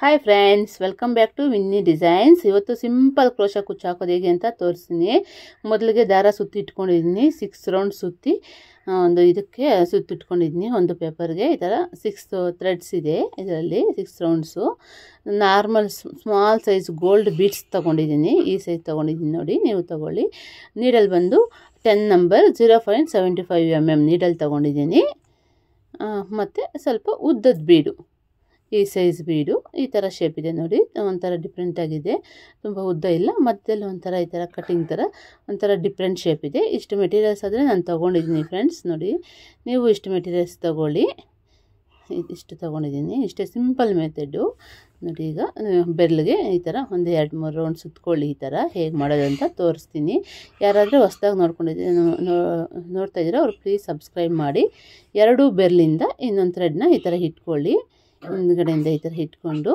Hi friends, welcome back to Vinni designs. ಇವತ್ತು simple crochet ಕುಚ್ಚು ಹಾಕೋದು ಹೇಗೆ ಅಂತ ತೋರಿಸ್ತೀನಿ. ಮೊದಲಿಗೆ ದಾರ ಸುತ್ತಿ ಇಟ್ಕೊಂಡಿದ್ದೀನಿ. 6 ರೌಂಡ್ ಸುತ್ತಿ ಒಂದು ಇದಕ್ಕೆ ಸುತ್ತಿಟ್ಕೊಂಡಿದ್ದೀನಿ. ಒಂದು ಪೇಪರ್ಗೆ ಈ ಥರ 6 ಥ್ರೆಡ್ಸ್ ಇದೆ. ಇದರಲ್ಲಿ 6 rounds. Normal small size gold beads ತೊಗೊಂಡಿದ್ದೀನಿ. ಈ ಸೈಜ್ ತೊಗೊಂಡಿದ್ದೀನಿ ನೋಡಿ, ನೀವು ತೊಗೊಳ್ಳಿ. ನೀಡಲ್ ಬಂದು 10 ನಂಬರ್ 0.75 mm ನೀಡಲ್ ತೊಗೊಂಡಿದ್ದೀನಿ. ಮತ್ತು ಸ್ವಲ್ಪ ಉದ್ದದ ಬೀಡು, ಈ ಸೈಜ್ ಬೀಡು ಈ ಥರ ಶೇಪ್ ಇದೆ ನೋಡಿ. ಒಂಥರ ಡಿಫ್ರೆಂಟ್ ಆಗಿದೆ, ತುಂಬ ಉದ್ದ ಇಲ್ಲ, ಮಧ್ಯದಲ್ಲಿ ಒಂಥರ ಈ ಥರ ಕಟಿಂಗ್ ಥರ ಒಂಥರ ಡಿಫ್ರೆಂಟ್ ಶೇಪ್ ಇದೆ. ಇಷ್ಟು ಮೆಟೀರಿಯಲ್ಸ್ ಆದರೆ ನಾನು ತೊಗೊಂಡಿದ್ದೀನಿ ಫ್ರೆಂಡ್ಸ್. ನೋಡಿ, ನೀವು ಇಷ್ಟು ಮೆಟೀರಿಯಲ್ಸ್ ತೊಗೊಳ್ಳಿ. ಇಷ್ಟು ತೊಗೊಂಡಿದ್ದೀನಿ. ಇಷ್ಟೇ ಸಿಂಪಲ್ ಮೆಥಡು ನೋಡಿ. ಈಗ ಬೆರಳಿಗೆ ಈ ಥರ ಒಂದು 2-3 ರೌಂಡ್ ಸುತ್ಕೊಳ್ಳಿ. ಈ ಥರ ಹೇಗೆ ಮಾಡೋದು ಅಂತ ತೋರಿಸ್ತೀನಿ. ಯಾರಾದರೂ ಹೊಸ್ದಾಗಿ ನೋಡ್ತಾ ಇದ್ದೀರೋ ಅವ್ರು ಪ್ಲೀಸ್ ಸಬ್ಸ್ಕ್ರೈಬ್ ಮಾಡಿ. 2 ಬೆರಳಿಂದ ಇನ್ನೊಂದು ಥ್ರೆಡ್ನ ಈ ಥರ ಇಟ್ಕೊಳ್ಳಿ. ಹಿಂದ್ಗಡೆಯಿಂದ ಈ ಥರ ಇಟ್ಕೊಂಡು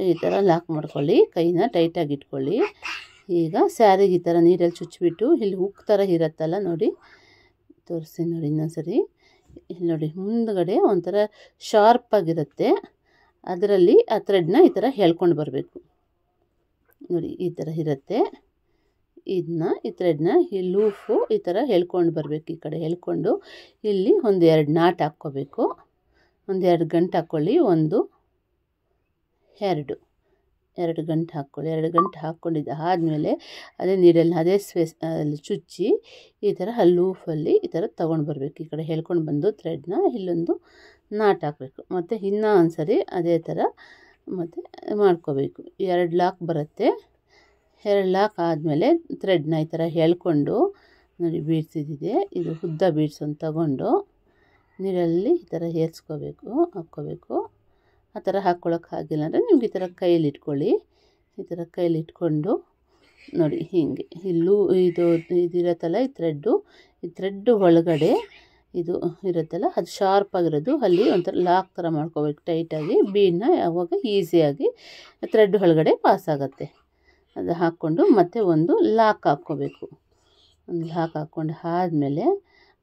ಈ ಥರ ಲಾಕ್ ಮಾಡ್ಕೊಳ್ಳಿ. ಕೈನ ಟೈಟಾಗಿ ಇಟ್ಕೊಳ್ಳಿ. ಈಗ ಸ್ಯಾರಿಗೆ ಈ ಥರ ನೀರಲ್ಲಿ ಚುಚ್ಚಿಬಿಟ್ಟು ಇಲ್ಲಿ ಹುಕ್ ಥರ ಇರುತ್ತಲ್ಲ ನೋಡಿ, ತೋರಿಸ್ತೀನಿ ನೋಡಿ ಇನ್ನೊಂದ್ಸರಿ. ಇಲ್ಲಿ ನೋಡಿ, ಮುಂದ್ಗಡೆ ಒಂಥರ ಶಾರ್ಪಾಗಿರುತ್ತೆ. ಅದರಲ್ಲಿ ಆ ಥ್ರೆಡ್ನ ಈ ಥರ ಎಳ್ಕೊಂಡು ಬರಬೇಕು ನೋಡಿ. ಈ ಥರ ಇರುತ್ತೆ. ಈ ಥ್ರೆಡ್ನ ಈ ಲೂಫು ಈ ಥರ ಎಳ್ಕೊಂಡು ಬರಬೇಕು. ಈ ಕಡೆ ಎಳ್ಕೊಂಡು ಇಲ್ಲಿ ಒಂದು 2 ನಾಟ್ ಹಾಕ್ಕೋಬೇಕು. ಒಂದು 2 ಗಂಟೆ ಹಾಕ್ಕೊಳ್ಳಿ. 1 2 ಗಂಟೆ ಹಾಕ್ಕೊಳ್ಳಿ. 2 ಗಂಟೆ ಹಾಕ್ಕೊಂಡಿದ್ದ ಆದಮೇಲೆ ಅದೇ ನೀರಲ್ಲಿ ಅದೇ ಅಲ್ಲಿ ಚುಚ್ಚಿ ಈ ಥರ ಲೂಫಲ್ಲಿ ಈ ಥರ ತೊಗೊಂಡು ಬರಬೇಕು. ಈ ಕಡೆ ಹೇಳ್ಕೊಂಡು ಬಂದು ಥ್ರೆಡ್ನ ಇಲ್ಲೊಂದು ನಾಟ್ ಹಾಕಬೇಕು. ಮತ್ತು ಇನ್ನೂ ಒಂದು ಸರಿ ಅದೇ ಥರ ಮತ್ತು ಮಾಡ್ಕೋಬೇಕು. 2 ಲಾಕ್ ಬರುತ್ತೆ. 2 ಲಾಕ್ ಆದಮೇಲೆ ಥ್ರೆಡ್ನ ಈ ಥರ ಎಳ್ಕೊಂಡು ನೋಡಿ, ಬೀಡ್ಸ್ ಇದಿದೆ, ಇದು ಉದ್ದ ಬೀಡ್ಸ್ ಒಂದು ತಗೊಂಡು ನೀರಲ್ಲಿ ಈ ಥರ ಹಾಕ್ಕೋಬೇಕು. ಆ ಥರ ಹಾಕ್ಕೊಳ್ಳೋಕ್ಕಾಗಿಲ್ಲ ಅಂದರೆ ನಿಮ್ಗೆ ಈ ಥರ ಕೈಯಲ್ಲಿ ಇಟ್ಕೊಳ್ಳಿ. ಈ ಥರ ಕೈಯಲ್ಲಿ ಇಟ್ಕೊಂಡು ನೋಡಿ, ಹೀಗೆ ಇದಿರುತ್ತಲ್ಲ ಈ ಥ್ರೆಡ್ಡು ಒಳಗಡೆ ಇದು ಇರುತ್ತಲ್ಲ, ಅದು ಶಾರ್ಪಾಗಿರೋದು ಅಲ್ಲಿ ಒಂಥರ ಲಾಕ್ ಥರ ಮಾಡ್ಕೋಬೇಕು ಟೈಟಾಗಿ. ಬೀಡನ್ನ ಯಾವಾಗ ಈಸಿಯಾಗಿ ಥ್ರೆಡ್ ಒಳಗಡೆ ಪಾಸ್ ಆಗುತ್ತೆ. ಅದು ಹಾಕ್ಕೊಂಡು ಮತ್ತೆ ಒಂದು ಲಾಕ್ ಹಾಕ್ಕೋಬೇಕು. ಒಂದು ಲಾಕ್ ಹಾಕ್ಕೊಂಡು ಆದಮೇಲೆ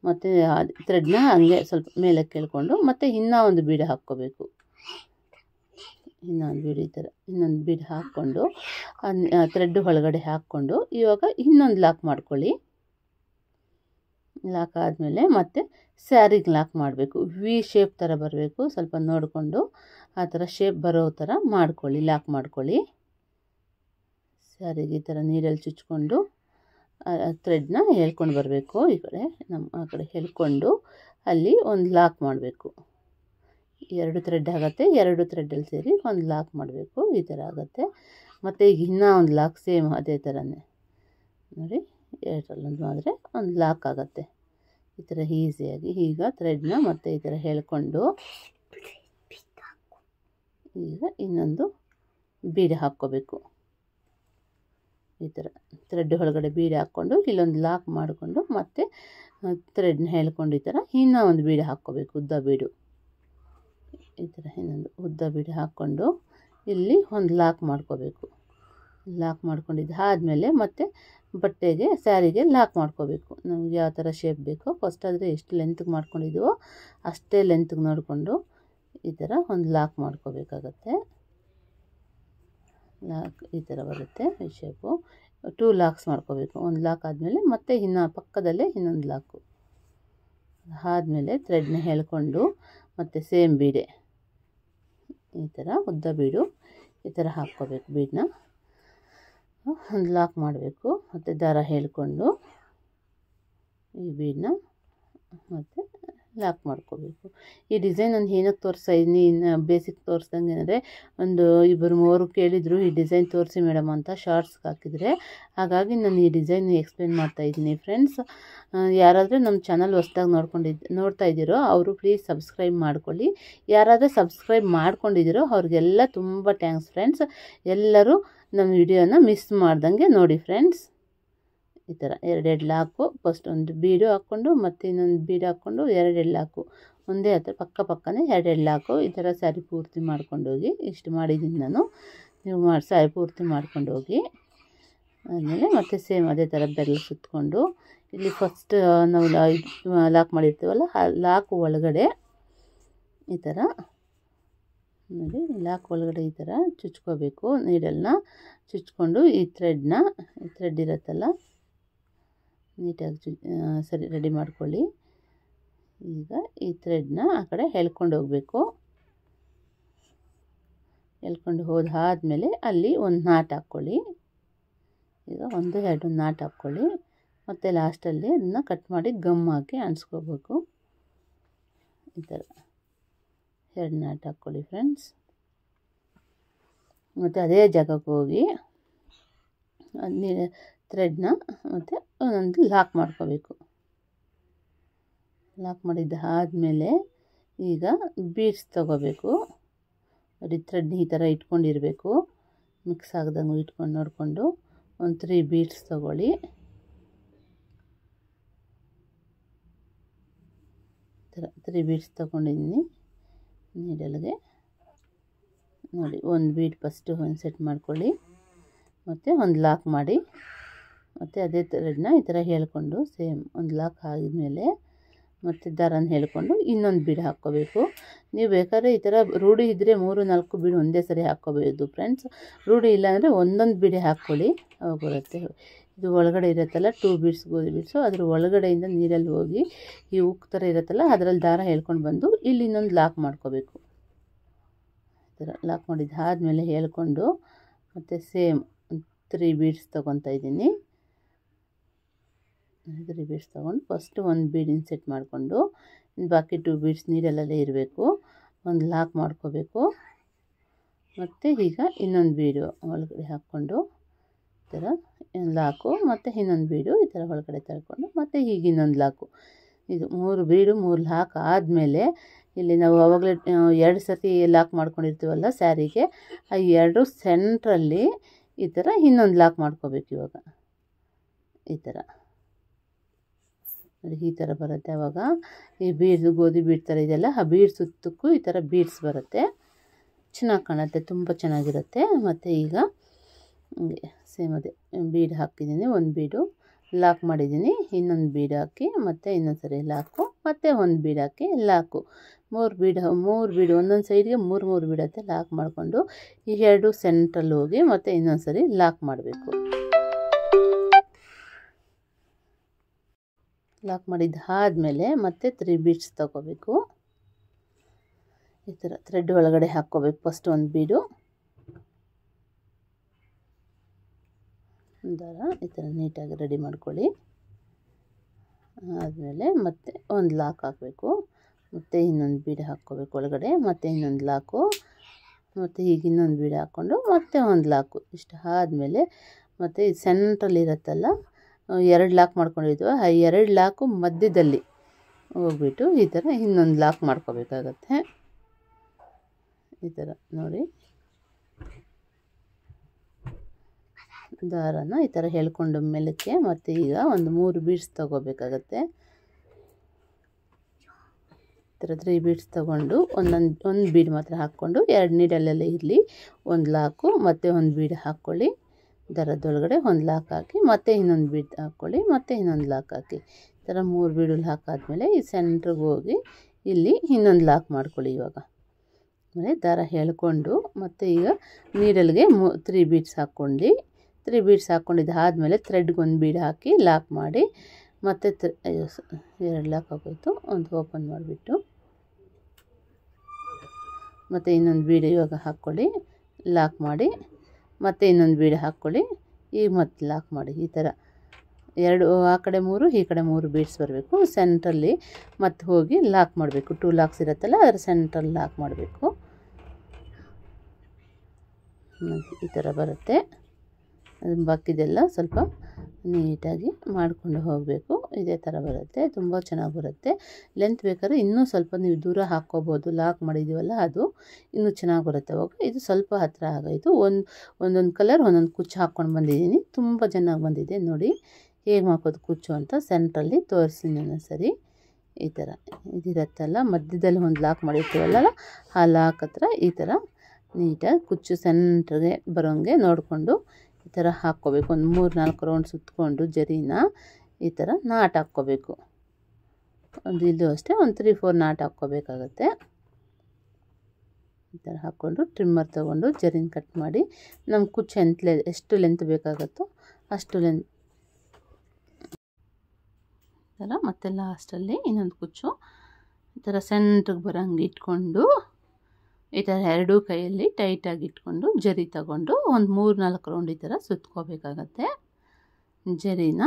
ಮತ್ತು ಥ್ರೆಡ್ನ ಹಂಗೆ ಸ್ವಲ್ಪ ಮೇಲೆ ಕೇಳ್ಕೊಂಡು ಮತ್ತೆ ಇನ್ನೂ ಒಂದು ಬೀಡು ಹಾಕ್ಕೋಬೇಕು. ಇನ್ನೊಂದು ಬೀಡು ಈ ಥರ ಇನ್ನೊಂದು ಬೀಡು ಹಾಕ್ಕೊಂಡು ಥ್ರೆಡ್ ಒಳಗಡೆ ಹಾಕ್ಕೊಂಡು ಇವಾಗ ಇನ್ನೊಂದು ಲಾಕ್ ಮಾಡ್ಕೊಳ್ಳಿ. ಲಾಕ್ ಆದಮೇಲೆ ಮತ್ತೆ ಸ್ಯಾರಿಗೆ ಲಾಕ್ ಮಾಡಬೇಕು. ವಿ ಶೇಪ್ ಥರ ಬರಬೇಕು, ಸ್ವಲ್ಪ ನೋಡಿಕೊಂಡು ಆ ಥರ ಶೇಪ್ ಬರೋ ಥರ ಮಾಡ್ಕೊಳ್ಳಿ, ಲಾಕ್ ಮಾಡ್ಕೊಳ್ಳಿ. ಸ್ಯಾರಿಗೆ ಈ ಥರ ನೀರಲ್ಲಿ ಚುಚ್ಕೊಂಡು ಥ್ರೆಡ್ನ ಎಳ್ಕೊಂಡು ಬರಬೇಕು. ಈ ಕಡೆ ಆ ಕಡೆ ಎಳ್ಕೊಂಡು ಅಲ್ಲಿ ಒಂದು ಲಾಕ್ ಮಾಡಬೇಕು. 2 ಥ್ರೆಡ್ ಆಗುತ್ತೆ. 2 ಥ್ರೆಡ್ಡಲ್ಲಿ ಸೇರಿ ಒಂದು ಲಾಕ್ ಮಾಡಬೇಕು. ಈ ಥರ ಆಗುತ್ತೆ. ಮತ್ತು ಈಗ ಇನ್ನೂ ಒಂದು ಲಾಕ್ ಸೇಮ್ ಅದೇ ಥರನೇ ನೋಡಿ, 2ರಲ್ಲೊಂದು ಆದರೆ ಒಂದು ಲಾಕ್ ಆಗುತ್ತೆ ಈ ಥರ ಈಸಿಯಾಗಿ. ಈಗ ಥ್ರೆಡ್ನ ಮತ್ತೆ ಈ ಥರ ಎಳ್ಕೊಂಡು ಈಗ ಇನ್ನೊಂದು ಬೀಡು ಹಾಕ್ಕೋಬೇಕು. ಈ ಥರ ಥ್ರೆಡ್ ಒಳಗಡೆ ಬೀಡು ಹಾಕ್ಕೊಂಡು ಇಲ್ಲೊಂದು ಲಾಕ್ ಮಾಡಿಕೊಂಡು ಮತ್ತೆ ಥ್ರೆಡ್ನ ಎಳ್ಕೊಂಡು ಈ ಥರ ಇನ್ನೂ ಒಂದು ಬೀಡು ಹಾಕ್ಕೋಬೇಕು, ಉದ್ದ ಬೀಡು. ಈ ಥರ ಇನ್ನೊಂದು ಉದ್ದ ಬೀಡು ಹಾಕ್ಕೊಂಡು ಇಲ್ಲಿ ಒಂದು ಲಾಕ್ ಮಾಡ್ಕೋಬೇಕು. ಲಾಕ್ ಮಾಡ್ಕೊಂಡಿದ್ದು ಆದಮೇಲೆ ಮತ್ತೆ ಬಟ್ಟೆಗೆ ಸ್ಯಾರಿಗೆ ಲಾಕ್ ಮಾಡ್ಕೋಬೇಕು. ನಮ್ಗೆ ಯಾವ ಥರ ಶೇಪ್ ಬೇಕೋ ಫಸ್ಟ್ ಆದರೆ ಎಷ್ಟು ಲೆಂತ್ಗೆ ಮಾಡ್ಕೊಂಡಿದ್ದೀವೋ ಅಷ್ಟೇ ಲೆಂತ್ಗೆ ನೋಡಿಕೊಂಡು ಈ ಥರ ಒಂದು ಲಾಕ್ ಮಾಡ್ಕೋಬೇಕಾಗತ್ತೆ. ಲಾಕ್ ಈ ಥರ ಬರುತ್ತೆ ಈ ಶೇಪು. 2 ಲಾಕ್ಸ್ ಮಾಡ್ಕೋಬೇಕು. ಒಂದು ಲಾಕ್ ಆದಮೇಲೆ ಮತ್ತೆ ಇನ್ನು ಪಕ್ಕದಲ್ಲೇ ಇನ್ನೊಂದು ಲಾಕು. ಆದಮೇಲೆ ಥ್ರೆಡ್ನ ಎಳ್ಕೊಂಡು ಮತ್ತು ಸೇಮ್ ಬೀಡೆ ಈ ಥರ ಉದ್ದ ಬೀಡು ಈ ಥರ ಹಾಕ್ಕೋಬೇಕು. ಬೀಡನ್ನ ಒಂದು ಲಾಕ್ ಮಾಡಬೇಕು. ಮತ್ತು ದಾರ ಎಳ್ಕೊಂಡು ಈ ಬೀಡನ್ನ ಮತ್ತು ಲಾಕ್ ಮಾಡ್ಕೋಬೇಕು. ಈ ಡಿಸೈನ್ ನಾನು ಏನಕ್ಕೆ ತೋರಿಸ್ತಾ ಇದ್ದೀನಿ, ಇನ್ನು ಬೇಸಿಕ್ ತೋರಿಸ್ದಂಗೆ ಅಂದರೆ ಒಂದು 2-3 ಕೇಳಿದರು ಈ ಡಿಸೈನ್ ತೋರಿಸಿ ಮೇಡಮ್ ಅಂತ ಶಾರ್ಟ್ಸ್ಗೆ ಹಾಕಿದರೆ, ಹಾಗಾಗಿ ನಾನು ಈ ಡಿಸೈನ್ ಎಕ್ಸ್ಪ್ಲೇನ್ ಮಾಡ್ತಾಯಿದ್ದೀನಿ ಫ್ರೆಂಡ್ಸ್. ಯಾರಾದರೂ ನಮ್ಮ ಚಾನಲ್ ಹೊಸ್ದಾಗಿ ನೋಡ್ತಾ ಇದ್ದೀರೋ ಅವರು ಪ್ಲೀಸ್ ಸಬ್ಸ್ಕ್ರೈಬ್ ಮಾಡ್ಕೊಳ್ಳಿ. ಯಾರಾದರೂ ಸಬ್ಸ್ಕ್ರೈಬ್ ಮಾಡ್ಕೊಂಡಿದ್ದೀರೋ ಅವ್ರಿಗೆಲ್ಲ ತುಂಬ ಥ್ಯಾಂಕ್ಸ್ ಫ್ರೆಂಡ್ಸ್. ಎಲ್ಲರೂ ನಮ್ಮ ವಿಡಿಯೋನ ಮಿಸ್ ಮಾಡ್ದಂಗೆ ನೋಡಿ ಫ್ರೆಂಡ್ಸ್. ಈ ಥರ 2 ಲಾಕು, ಫಸ್ಟ್ ಒಂದು ಬೀಡು ಹಾಕ್ಕೊಂಡು ಮತ್ತು ಇನ್ನೊಂದು ಬೀಡು ಹಾಕ್ಕೊಂಡು 2 ಲಾಕು ಒಂದೇ ಹತ್ರ ಪಕ್ಕನೇ 2 ಲಾಕು. ಈ ಥರ ಸ್ಯಾರಿ ಪೂರ್ತಿ ಮಾಡ್ಕೊಂಡೋಗಿ ಇಷ್ಟು ಮಾಡಿದ್ದೀನಿ ನಾನು. ನೀವು ಸ್ಯಾರಿ ಪೂರ್ತಿ ಮಾಡ್ಕೊಂಡೋಗಿ ಆದಮೇಲೆ ಮತ್ತೆ ಸೇಮ್ ಅದೇ ಥರ ಬೆರಳು ಸುತ್ತಕೊಂಡು ಇಲ್ಲಿ ಫಸ್ಟ್ ನಾವು ಲಾಕ್ ಮಾಡಿರ್ತೀವಲ್ಲ ಆ ಲಾಕ್ ಒಳಗಡೆ ಈ ಥರ ನೋಡಿ ಲಾಕ್ ಒಳಗಡೆ ಈ ಥರ ಚುಚ್ಕೋಬೇಕು. ನೀಡಲ್ನ ಚುಚ್ಕೊಂಡು ಈ ಥ್ರೆಡ್ ಇರುತ್ತಲ್ಲ ನೀಟಾಗಿ ಸರಿ ರೆಡಿ ಮಾಡ್ಕೊಳ್ಳಿ. ಈಗ ಈ ಥ್ರೆಡ್ನ ಆ ಕಡೆ ಎಳ್ಕೊಂಡು ಹೋಗಬೇಕು. ಎಳ್ಕೊಂಡು ಹೋದಾದಮೇಲೆ ಅಲ್ಲಿ ಒಂದು ನಾಟ್ ಹಾಕ್ಕೊಳ್ಳಿ. ಈಗ 1-2 ನಾಟ್ ಹಾಕ್ಕೊಳ್ಳಿ. ಮತ್ತು ಲಾಸ್ಟಲ್ಲಿ ಅದನ್ನು ಕಟ್ ಮಾಡಿ ಗಮ್ ಹಾಕಿ ಅಂಟಿಸ್ಕೋಬೇಕು. ಈ ಥರ 2 ನಾಟ್ ಹಾಕ್ಕೊಳ್ಳಿ ಫ್ರೆಂಡ್ಸ್. ಮತ್ತು ಅದೇ ಜಾಗಕ್ಕೆ ಹೋಗಿ ಥ್ರೆಡ್ನ ಮತ್ತು ಒಂದೊಂದು ಲಾಕ್ ಮಾಡ್ಕೋಬೇಕು. ಲಾಕ್ ಮಾಡಿದ್ದಾದಮೇಲೆ ಈಗ ಬೀಡ್ಸ್ ತೊಗೋಬೇಕು. ನೋಡಿ ಥ್ರೆಡ್ ಈ ಥರ ಇಟ್ಕೊಂಡಿರಬೇಕು. ಮಿಕ್ಸ್ ಆಗ್ದಂಗೆ ಇಟ್ಕೊಂಡು ನೋಡಿಕೊಂಡು ಒಂದು 3 ಬೀಡ್ಸ್ ತೊಗೊಳ್ಳಿ. ಈ ಥರ 3 ಬೀಡ್ಸ್ ತೊಗೊಂಡಿದ್ದೀನಿ ನೀಡಲ್ಗೆ. ನೋಡಿ ಒಂದು ಬೀಡ್ ಫಸ್ಟು ಒಂದು ಸೆಟ್ ಮಾಡ್ಕೊಳ್ಳಿ. ಮತ್ತು ಒಂದು ಲಾಕ್ ಮಾಡಿ ಮತ್ತು ಅದೇ ಥ್ರೆಡ್ನ ಈ ಥರ ಹೇಳ್ಕೊಂಡು ಸೇಮ್ ಒಂದು ಲಾಕ್ ಆಗಿದ್ಮೇಲೆ ಮತ್ತು ದಾರನ ಹೇಳ್ಕೊಂಡು ಇನ್ನೊಂದು ಬೀಡ್ ಹಾಕ್ಕೋಬೇಕು. ನೀವು ಬೇಕಾದ್ರೆ ಈ ಥರ ರೂಢಿ ಇದ್ದರೆ 3-4 ಬೀಡ್ ಒಂದೇ ಸರಿ ಹಾಕ್ಕೋಬೋದು ಫ್ರೆಂಡ್ಸ್. ರೂಢಿ ಇಲ್ಲಾಂದರೆ ಒಂದೊಂದು ಬೀಡೆ ಹಾಕ್ಕೊಳ್ಳಿ, ಅವಾಗ ಬರುತ್ತೆ. ಇದು ಒಳಗಡೆ ಇರುತ್ತಲ್ಲ 2 ಬೀಡ್ಸ್ ಗೋಧಿ ಬೀಡ್ಸು, ಅದ್ರ ಒಳಗಡೆಯಿಂದ ನೀರಲ್ಲಿ ಹೋಗಿ ಈ ಉಕ್ ಥರ ಇರುತ್ತಲ್ಲ ಅದರಲ್ಲಿ ದಾರ ಹೇಳ್ಕೊಂಡು ಬಂದು ಇಲ್ಲಿ ಇನ್ನೊಂದು ಲಾಕ್ ಮಾಡ್ಕೋಬೇಕು. ಈ ಥರ ಲಾಕ್ ಮಾಡಿದ್ದಾದಮೇಲೆ ಹೇಳ್ಕೊಂಡು ಮತ್ತು ಸೇಮ್ 3 ಬೀಡ್ಸ್ ತೊಗೊತಾ ಇದ್ದೀನಿ. 3 ಬೀಡ್ಸ್ ತೊಗೊಂಡು ಫಸ್ಟು ಒಂದು ಬೀಡ್ ಇನ್ಸೆಟ್ ಮಾಡಿಕೊಂಡು ಬಾಕಿ 2 ಬೀಡ್ಸ್ ನೀರಲ್ಲೇ ಇರಬೇಕು. ಒಂದು ಲಾಕ್ ಮಾಡ್ಕೋಬೇಕು. ಮತ್ತು ಈಗ ಇನ್ನೊಂದು ಬೀಡು ಒಳಗಡೆ ಹಾಕ್ಕೊಂಡು ಈ ಥರ ಲಾಕು ಮತ್ತು ಇನ್ನೊಂದು ಬೀಡು ಈ ಥರ ಒಳಗಡೆ ತಳ್ಕೊಂಡು ಮತ್ತು ಈಗ ಇನ್ನೊಂದು ಲಾಕು. ಇದು 3 ಬೀಡು 3 ಲಾಕ್ ಆದಮೇಲೆ ಇಲ್ಲಿ ನಾವು ಆವಾಗಲೇ 2 ಸರ್ತಿ ಲಾಕ್ ಮಾಡ್ಕೊಂಡಿರ್ತೀವಲ್ಲ ಸ್ಯಾರಿಗೆ, ಆ 2 ಸೆಂಟ್ರಲ್ಲಿ ಈ ಥರ ಇನ್ನೊಂದು ಲಾಕ್ ಮಾಡ್ಕೋಬೇಕು. ಇವಾಗ ಈ ಥರ ನೋಡಿ ಈ ಥರ ಬರುತ್ತೆ. ಆವಾಗ ಈ ಬೀಡ್ಸ್ ಗೋಧಿ ಬೀಡ್ ಥರ ಇದೆಯಲ್ಲ ಆ ಬೀಡ್ ಸುತ್ತಕ್ಕೂ ಈ ಥರ ಬೀಡ್ಸ್ ಬರುತ್ತೆ. ಚೆನ್ನಾಗಿ ಕಾಣುತ್ತೆ, ತುಂಬ ಚೆನ್ನಾಗಿರುತ್ತೆ. ಮತ್ತು ಈಗ ಸೇಮ್ ಅದೇ ಬೀಡ್ ಹಾಕಿದ್ದೀನಿ, ಒಂದು ಬೀಡು ಲಾಕ್ ಮಾಡಿದ್ದೀನಿ, ಇನ್ನೊಂದು ಬೀಡ್ ಹಾಕಿ ಮತ್ತು ಇನ್ನೊಂದು ಸರಿ ಲಾಕು ಮತ್ತು ಒಂದು ಬೀಡ್ ಹಾಕಿ ಲಾಕು. 3 ಬೀಡು ಒಂದೊಂದು ಸೈಡ್ಗೆ 3 ಬೀಡ್ ಹತ್ತೆ ಲಾಕ್ ಮಾಡಿಕೊಂಡು ಈ 2 ಸೆಂಟ್ರಲ್ಲಿ ಹೋಗಿ ಮತ್ತು ಇನ್ನೊಂದು ಸರಿ ಲಾಕ್ ಮಾಡಬೇಕು. ಲಾಕ್ ಮಾಡಿದ್ದಾದಮೇಲೆ ಮತ್ತೆ 3 ಬೀಡ್ಸ್ ತೊಗೋಬೇಕು. ಈ ಥರ ಥ್ರೆಡ್ ಒಳಗಡೆ ಹಾಕ್ಕೋಬೇಕು. ಫಸ್ಟ್ ಒಂದು ಬೀಡು ದಾರ ಈ ಥರ ನೀಟಾಗಿ ರೆಡಿ ಮಾಡ್ಕೊಳ್ಳಿ. ಆದಮೇಲೆ ಮತ್ತೆ ಒಂದು ಲಾಕ್ ಹಾಕಬೇಕು. ಮತ್ತು ಇನ್ನೊಂದು ಬೀಡ್ ಹಾಕ್ಕೋಬೇಕು ಒಳಗಡೆ, ಮತ್ತು ಇನ್ನೊಂದು ಲಾಕು, ಮತ್ತು ಈಗ ಇನ್ನೊಂದು ಬೀಡ್ ಹಾಕ್ಕೊಂಡು ಮತ್ತೆ ಒಂದು ಲಾಕು. ಇಷ್ಟು ಆದಮೇಲೆ ಮತ್ತು ಈ ಸೆಂಟ್ರಲ್ಲಿ ಇರುತ್ತಲ್ಲ 2 ಲಾಕ್ ಮಾಡ್ಕೊಂಡಿದ್ವಿ, ಆ 2 ಲಾಕು ಮಧ್ಯದಲ್ಲಿ ಹೋಗ್ಬಿಟ್ಟು ಈ ಥರ ಇನ್ನೊಂದು ಲಾಕ್ ಮಾಡ್ಕೋಬೇಕಾಗತ್ತೆ. ಈ ಥರ ನೋಡಿ ದಾರನ ಈ ಥರ ಎಳ್ಕೊಂಡು ಮೇಲಕ್ಕೆ ಮತ್ತು ಈಗ ಒಂದು 3 ಬೀಡ್ಸ್ ತೊಗೋಬೇಕಾಗತ್ತೆ. ಈ ಥರ 3 ಬೀಡ್ಸ್ ತೊಗೊಂಡು ಒಂದು ಬೀಡ್ ಮಾತ್ರ ಹಾಕ್ಕೊಂಡು 2 ನೀಡಲ್ಲೆಲ್ಲ ಇರಲಿ, ಒಂದು ಲಾಕು ಮತ್ತು ಒಂದು ಬೀಡ್ ಹಾಕ್ಕೊಳ್ಳಿ. ದಾರದೊಳಗಡೆ ಒಂದು ಲಾಕ್ ಹಾಕಿ ಮತ್ತು ಇನ್ನೊಂದು ಬೀಡ್ ಹಾಕ್ಕೊಳ್ಳಿ, ಮತ್ತು ಇನ್ನೊಂದು ಲಾಕ್ ಹಾಕಿ. ಈ ಥರ 3 ಬೀಡಲ್ಲಿ ಹಾಕಾದ್ಮೇಲೆ ಈ ಸೆಂಟ್ರಿಗೆ ಹೋಗಿ ಇಲ್ಲಿ ಇನ್ನೊಂದು ಲಾಕ್ ಮಾಡ್ಕೊಳ್ಳಿ. ಇವಾಗ ಆಮೇಲೆ ದಾರ ಎಳ್ಕೊಂಡು ಮತ್ತು ಈಗ ನೀಡಲ್ಗೆ 3 ಬೀಡ್ಸ್ ಹಾಕ್ಕೊಂಡು 3 ಬೀಡ್ಸ್ ಹಾಕ್ಕೊಂಡಿದ್ದಾದಮೇಲೆ ಥ್ರೆಡ್ಗೆ ಒಂದು ಬೀಡ್ ಹಾಕಿ ಲಾಕ್ ಮಾಡಿ ಮತ್ತು 2 ಲಾಕ್ ಆಗೋಯ್ತು. ಒಂದು ಓಪನ್ ಮಾಡಿಬಿಟ್ಟು ಮತ್ತು ಇನ್ನೊಂದು ಬೀಡ್ ಇವಾಗ ಹಾಕ್ಕೊಳ್ಳಿ, ಲಾಕ್ ಮಾಡಿ ಮತ್ತು ಇನ್ನೊಂದು ಬೀಡ್ ಹಾಕ್ಕೊಳ್ಳಿ, ಈಗ ಮತ್ತೆ ಲಾಕ್ ಮಾಡಿ. ಈ ಥರ 2 ಆ ಕಡೆ 3 ಈ ಕಡೆ 3 ಬೀಡ್ಸ್ ಬರಬೇಕು. ಸೆಂಟ್ರಲ್ಲಿ ಮತ್ತೆ ಹೋಗಿ ಲಾಕ್ ಮಾಡಬೇಕು. 2 ಲಾಕ್ಸ್ ಇರುತ್ತಲ್ಲ ಅದರ ಸೆಂಟ್ರಲ್ಲಿ ಲಾಕ್ ಮಾಡಬೇಕು. ಈ ಥರ ಬರುತ್ತೆ. ಅದನ್ನು ಬಾಕಿದೆಲ್ಲ ಸ್ವಲ್ಪ ನೀಟಾಗಿ ಮಾಡಿಕೊಂಡು ಹೋಗಬೇಕು. ಇದೇ ಥರ ಬರುತ್ತೆ, ತುಂಬ ಚೆನ್ನಾಗಿ ಬರುತ್ತೆ. ಲೆಂತ್ ಬೇಕಾದ್ರೆ ಇನ್ನೂ ಸ್ವಲ್ಪ ನೀವು ದೂರ ಹಾಕ್ಕೋಬೋದು. ಲಾಕ್ ಮಾಡಿದ್ದೀವಲ್ಲ ಅದು ಇನ್ನೂ ಚೆನ್ನಾಗಿ ಬರುತ್ತೆ. ಅವಾಗ ಇದು ಸ್ವಲ್ಪ ಹತ್ತಿರ ಆಗೋಯಿತು. ಒಂದೊಂದು ಕಲರ್ ಒಂದೊಂದು ಕುಚ್ಚು ಹಾಕ್ಕೊಂಡು ಬಂದಿದ್ದೀನಿ, ತುಂಬ ಚೆನ್ನಾಗಿ ಬಂದಿದೆ. ನೋಡಿ ಹೇಗೆ ಹಾಕೋದು ಕುಚ್ಚು ಅಂತ ಸೆಂಟ್ರಲ್ಲಿ ತೋರಿಸ್ತೀನಿ ಒಂದೊಂದು ಸರಿ. ಈ ಥರ ಇದಿರುತ್ತಲ್ಲ ಮಧ್ಯದಲ್ಲಿ ಒಂದು ಲಾಕ್ ಮಾಡಿರ್ತೀವಲ್ಲ ಆ ಲಾಕ್ ಹತ್ರ ಈ ಥರ ನೀಟಾಗಿ ಕುಚ್ಚು ಸೆಂಟ್ರಿಗೆ ಬರೋಂಗೆ ನೋಡಿಕೊಂಡು ಈ ಥರ ಹಾಕ್ಕೋಬೇಕು. ಒಂದು 3-4 ರೌಂಡ್ ಸುತ್ತಕೊಂಡು ಜರಿನ ಈ ಥರ ನಾಟ್ ಹಾಕ್ಕೋಬೇಕು. ಒಂದು ಇದು ಅಷ್ಟೇ ಒಂದು 3-4 ನಾಟ್ ಹಾಕ್ಕೋಬೇಕಾಗತ್ತೆ. ಈ ಥರ ಹಾಕ್ಕೊಂಡು ಟ್ರಿಮ್ಮರ್ ತೊಗೊಂಡು ಜರಿನ ಕಟ್ ಮಾಡಿ ನಮ್ಮ ಕುಚ್ಚು ಎಷ್ಟು ಲೆಂತ್ ಬೇಕಾಗುತ್ತೋ ಅಷ್ಟು ಲೆಂತ್ ಈ ಥರ. ಮತ್ತು ಲಾಸ್ಟಲ್ಲಿ ಇನ್ನೊಂದು ಕುಚ್ಚು ಈ ಥರ ಸೆಂಟ್ರಿಗೆ ಬರೋಂಗೆ ಇಟ್ಕೊಂಡು ಈ ಥರ ಎರಡೂ ಕೈಯಲ್ಲಿ ಟೈಟಾಗಿ ಇಟ್ಕೊಂಡು ಜರಿ ತಗೊಂಡು ಒಂದು 3-4 ರೌಂಡ್ ಈ ಥರ ಸುತ್ಕೋಬೇಕಾಗತ್ತೆ. ಜರಿನ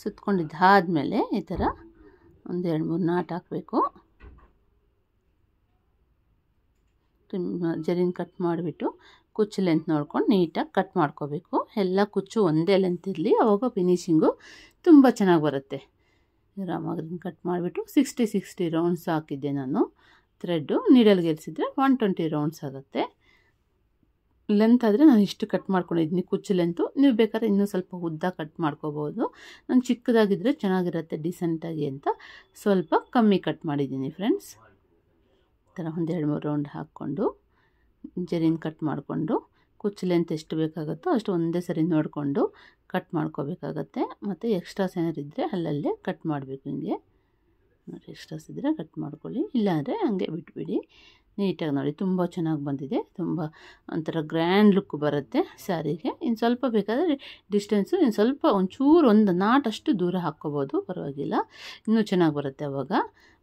ಸುತ್ಕೊಂಡಿದ್ದಾದಮೇಲೆ ಈ ಥರ ಒಂದು 2-3 ನಾಟ್ ಹಾಕಬೇಕು. ಜರಿನ ಕಟ್ ಮಾಡಿಬಿಟ್ಟು ಕುಚ್ಚು ಲೆಂತ್ ನೋಡ್ಕೊಂಡು ನೀಟಾಗಿ ಕಟ್ ಮಾಡ್ಕೋಬೇಕು. ಎಲ್ಲ ಕುಚ್ಚು ಒಂದೇ ಲೆಂತ್ ಇರಲಿ, ಆವಾಗ ಫಿನಿಶಿಂಗು ತುಂಬ ಚೆನ್ನಾಗಿ ಬರುತ್ತೆ. ಆರಾಮಾಗಿ ಕಟ್ ಮಾಡಿಬಿಟ್ಟು 60 ರೌಂಡ್ಸ್ ಹಾಕಿದ್ದೆ ನಾನು. ಥ್ರೆಡ್ಡು ನೀಡಲ್ಗೆ ಗೆಲ್ಸಿದ್ರೆ 120 ರೌಂಡ್ಸ್ ಆಗುತ್ತೆ. ಲೆಂತ್ ಆದರೆ ನಾನು ಇಷ್ಟು ಕಟ್ ಮಾಡ್ಕೊಂಡಿದ್ದೀನಿ ಕುಚ್ಚು ಲೆಂತು. ನೀವು ಬೇಕಾದ್ರೆ ಇನ್ನೂ ಸ್ವಲ್ಪ ಉದ್ದ ಕಟ್ ಮಾಡ್ಕೋಬೋದು. ನಾನು ಚಿಕ್ಕದಾಗಿದ್ದರೆ ಚೆನ್ನಾಗಿರುತ್ತೆ ಡಿಸೆಂಟಾಗಿ ಅಂತ ಸ್ವಲ್ಪ ಕಮ್ಮಿ ಕಟ್ ಮಾಡಿದ್ದೀನಿ ಫ್ರೆಂಡ್ಸ್. ಈ ಥರ ಒಂದು 2-3 ರೌಂಡ್ ಹಾಕ್ಕೊಂಡು ಜರಿನ ಕಟ್ ಮಾಡಿಕೊಂಡು ಕುಚ್ಚು ಲೆಂತ್ ಎಷ್ಟು ಬೇಕಾಗುತ್ತೋ ಅಷ್ಟು ಒಂದೇ ಸರಿ ನೋಡಿಕೊಂಡು ಕಟ್ ಮಾಡ್ಕೋಬೇಕಾಗತ್ತೆ. ಮತ್ತು ಎಕ್ಸ್ಟ್ರಾಸ್ ಏನಾರು ಇದ್ದರೆ ಅಲ್ಲಲ್ಲೇ ಕಟ್ ಮಾಡಬೇಕು. ಹಿಂಗೆ ನೋಡಿ, ಎಕ್ಸ್ಟ್ರಾಸ್ ಇದ್ದರೆ ಕಟ್ ಮಾಡ್ಕೊಳ್ಳಿ, ಇಲ್ಲಾಂದರೆ ಹಂಗೆ ಬಿಟ್ಬಿಡಿ. ನೀಟಾಗಿ ನೋಡಿ ತುಂಬ ಚೆನ್ನಾಗಿ ಬಂದಿದೆ. ತುಂಬ ಒಂಥರ ಗ್ರ್ಯಾಂಡ್ ಲುಕ್ ಬರುತ್ತೆ ಸ್ಯಾರಿಗೆ. ಇನ್ನು ಸ್ವಲ್ಪ ಬೇಕಾದರೆ ಡಿಸ್ಟೆನ್ಸು ಇನ್ನು ಸ್ವಲ್ಪ ಒಂಚೂರು ಒಂದು ನಾಟಷ್ಟು ದೂರ ಹಾಕ್ಕೋಬೋದು, ಪರವಾಗಿಲ್ಲ, ಇನ್ನೂ ಚೆನ್ನಾಗಿ ಬರುತ್ತೆ ಅವಾಗ.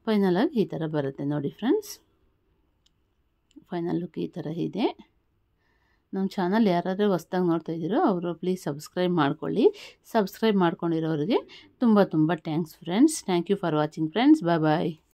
ಫೈನಲಾಗಿ ಈ ಥರ ಬರುತ್ತೆ ನೋಡಿ ಫ್ರೆಂಡ್ಸ್. ಫೈನಲ್ ಲುಕ್ ಈ ಥರ ಇದೆ. ನಮ್ಮ ಚಾನಲ್ ಯಾರಾದರೂ ಹೊಸ್ದಾಗಿ ನೋಡ್ತಾ ಇದ್ದೀರೋ ಅವರು ಪ್ಲೀಸ್ ಸಬ್ಸ್ಕ್ರೈಬ್ ಮಾಡ್ಕೊಳ್ಳಿ. ಸಬ್ಸ್ಕ್ರೈಬ್ ಮಾಡ್ಕೊಂಡಿರೋರಿಗೆ ತುಂಬ thanks friends. Thank you for watching friends. Bye.